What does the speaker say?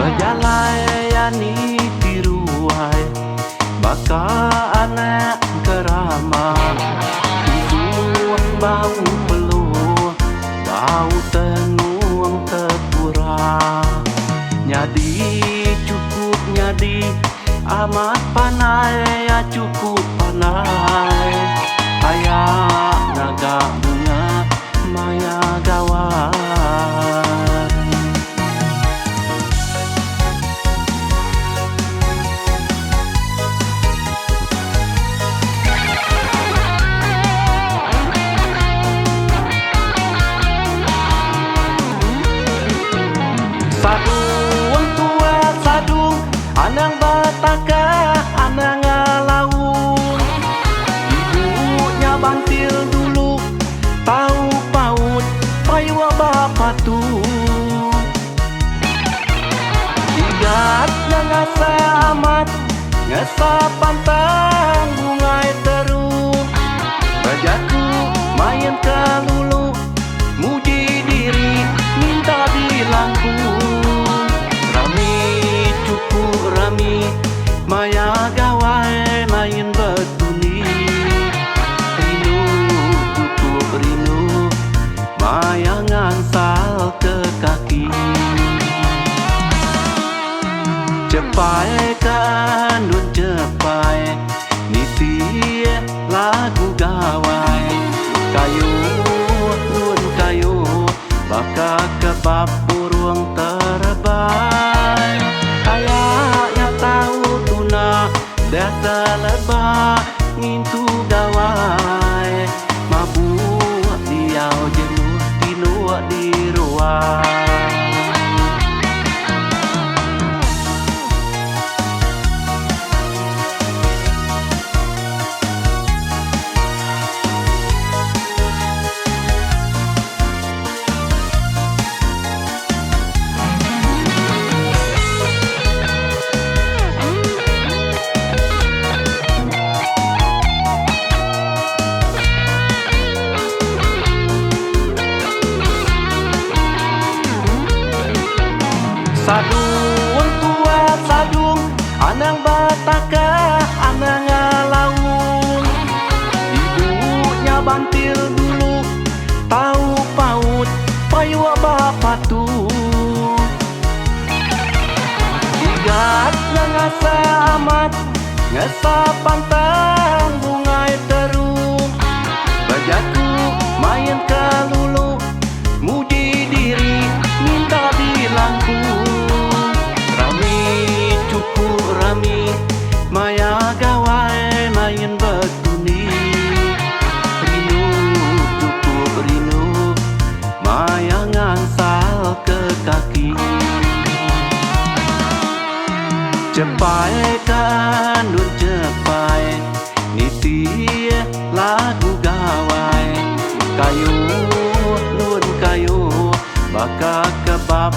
Bejalayani tiruai baka anak keramat itu bau peluh bau tenung terkurang nyadi cukup nyadi amat panai ya cukup panai ayak naga bunga maya gawan sadung tua sadung anang bataka anang ngalaung ibunya bantil dulu tahu paut payua bapatu igatnya ngasa amat ngasa pantang bungai terung rajaku main kalulu muji diri minta dilangkung rami maya gawai main betuni rinu cukup rinu maya ngansal ke kaki cepai kan dun cepai niti lagu gawai kayu nun kayu baka kebab burung terbai ayahnya tahu tuna data lebah ngintu gawai mabuk diau jenuh tinua di ruang sadung tua sadung anang bataka anang ngalaung ibunya bantil dulu tahu paut payua bapatu igatnya ngasa amat ngasa pantang bungai terung bajaku main kalulu muji diri minta dilangkung maya gawai main betuni rinu cukup rinu maya ngansal ke kaki cepai kan dun cepai niti lagu gawai kayu nun kayu baka kebab